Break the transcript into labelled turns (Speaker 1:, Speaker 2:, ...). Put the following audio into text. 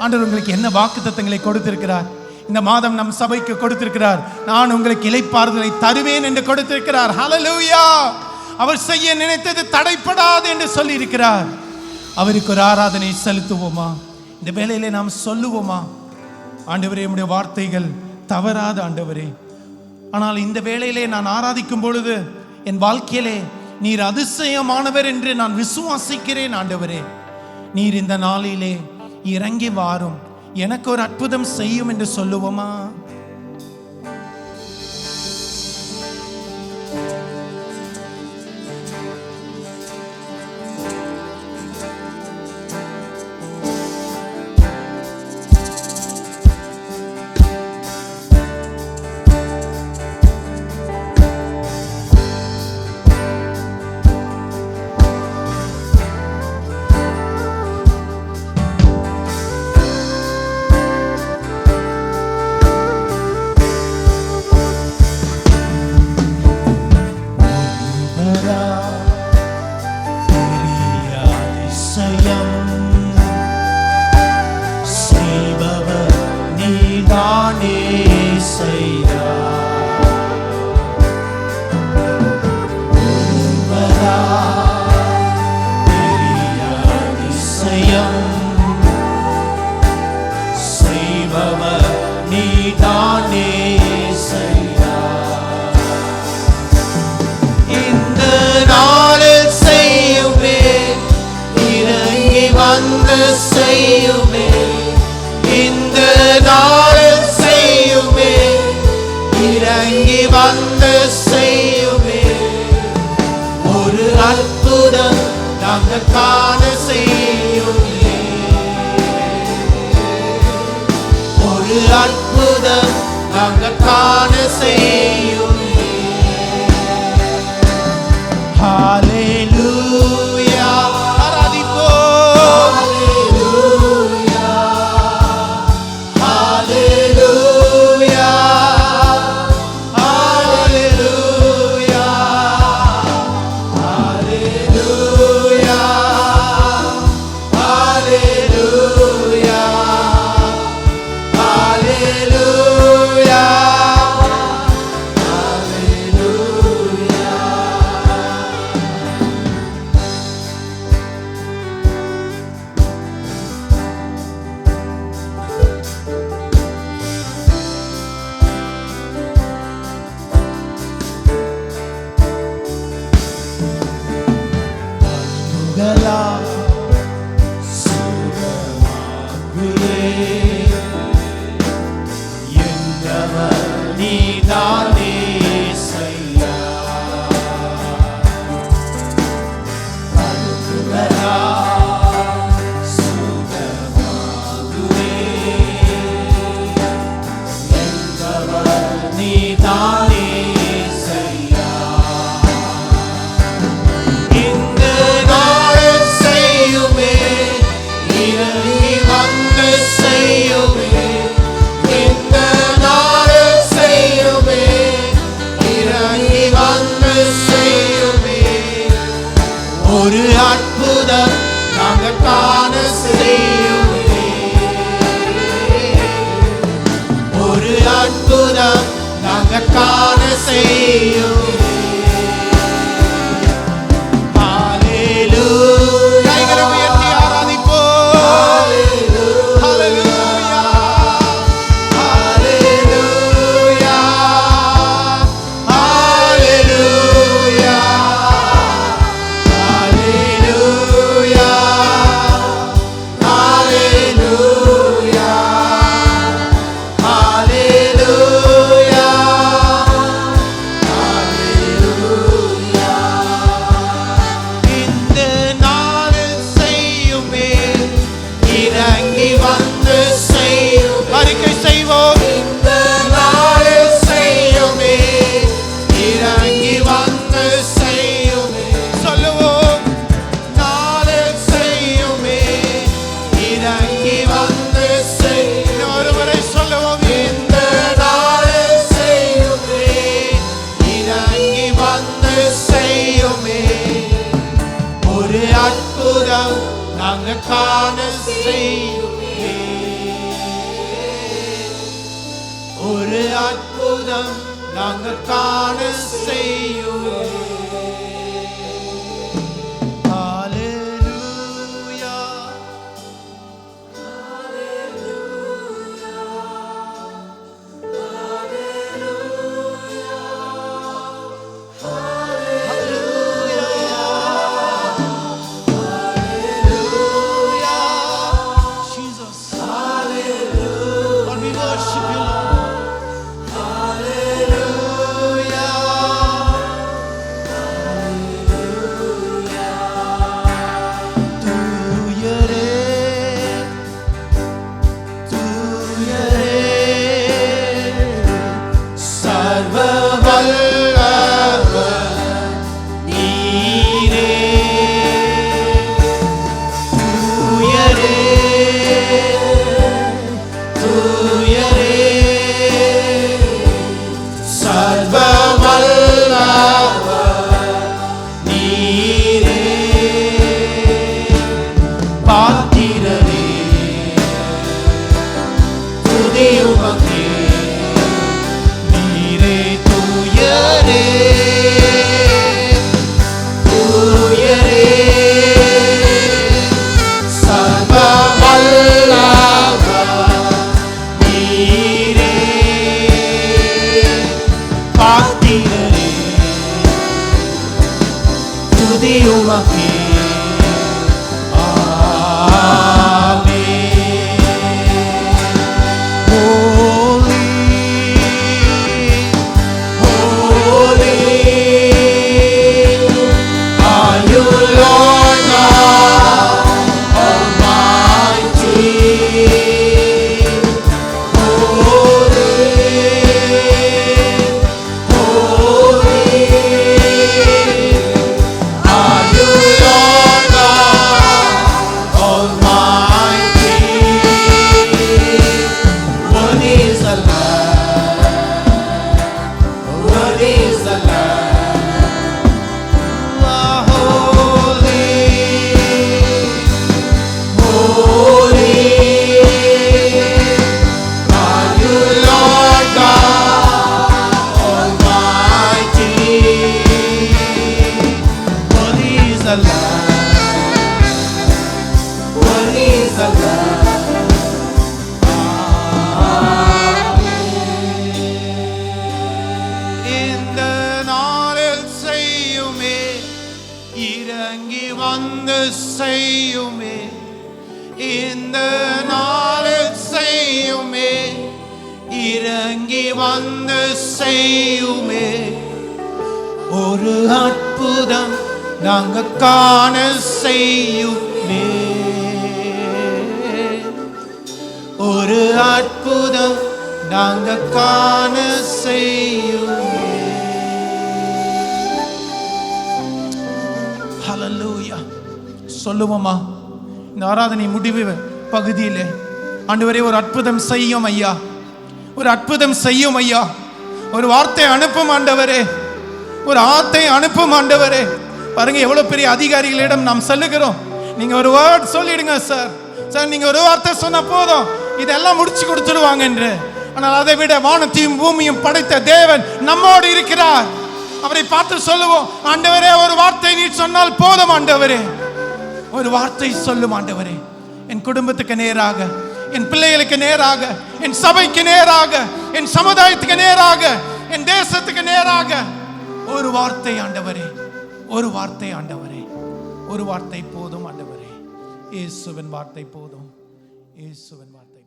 Speaker 1: ஆண்டவர் உங்களுக்கு என்ன வாக்குத்தத்தங்களை கொடுத்திருக்கிறார்? இந்த மாதம் நம் சபைக்கு கொடுத்திருக்கிறார். நான் உங்களுக்கு இளைப்பாறுதலை தருவேன் என்று கொடுத்திருக்கிறார். ஹல்லேலூயா! அவர் செய்ய நினைத்தது தடைப்படாது என்று சொல்லி இருக்கிறார். அவருக்கு ஒரு ஆராதனை செலுத்துவோமா? இந்த வேளையிலே நாம் சொல்லுவோமா? ஆண்டவரே, உம்முடைய வார்த்தைகள் தவறாத ஆண்டவரே. ஆனால் இந்த வேளையிலே நான் ஆராதிக்கும் பொழுது என் வாழ்க்கையிலே நீர் அதிசயமானவர் என்று நான் விசுவாசிக்கிறேன். ஆண்டவரே, நீர் இந்த நாளிலே இறங்கி வாரும், எனக்கு ஒரு அற்புதம் செய்யும் என்று சொல்லுவோமா?
Speaker 2: நாங்க காண செய்யுமே.
Speaker 1: ஒரு அற்புதம் நாங்கள் காண செய்யுமே.
Speaker 2: ஒரு அற்புதம் நாங்க காண செய்யுமே. ஒரு அற்புதம் நாங்க காண செய்யுமே.
Speaker 1: ஹல்லேலூயா. சொல்லுவோமா இந்த ஆராதனை முடிவு பகுதியிலே, ஆண்டவரே ஒரு அற்புதம் செய்யும் ஐயா, ஒரு அற்புதம் செய்யும் ஐயா, ஒரு வார்த்தை அனுப்பும் ஆண்டவரே, ஒரு ஆத்தை அனுப்பும் ஆண்டவரே. பாருங்க எவ்வளவு பெரிய அதிகாரிகளிடம் நாம் சொல்லுகிறோம், நீங்க ஒரு வேர்ட் சொல்லிடுங்க சார், சார் நீங்க ஒரு வார்த்தை சொன்ன போதும் இதெல்லாம் முடிச்சு கொடுத்துடுவாங்க என்று. ஆனால் அதை விட வானத்தையும் பூமியும் படைத்த தேவன் நம்மோடு இருக்கிறார். அவரை பார்த்து சொல்லுவோம், ஆண்டவரே ஒரு வார்த்தை நீ சொன்னால் போதும் ஆண்டவரே, ஒரு வார்த்தை சொல்லும் ஆண்டவரே. என் குடும்பத்துக்கு நேராக, என் பிள்ளைகளுக்கு நேராக, என் சபைக்கு நேராக, என் சமுதாயத்துக்கு நேராக, என் தேசத்துக்கு நேராக ஒரு வார்த்தை ஆண்டவரே, ஒரு வார்த்தை ஆண்டவரே, ஒரு வார்த்தை போதும் ஆண்டவரே. இயேசுவின் வார்த்தை போதும், இயேசுவின் வார்த்தை.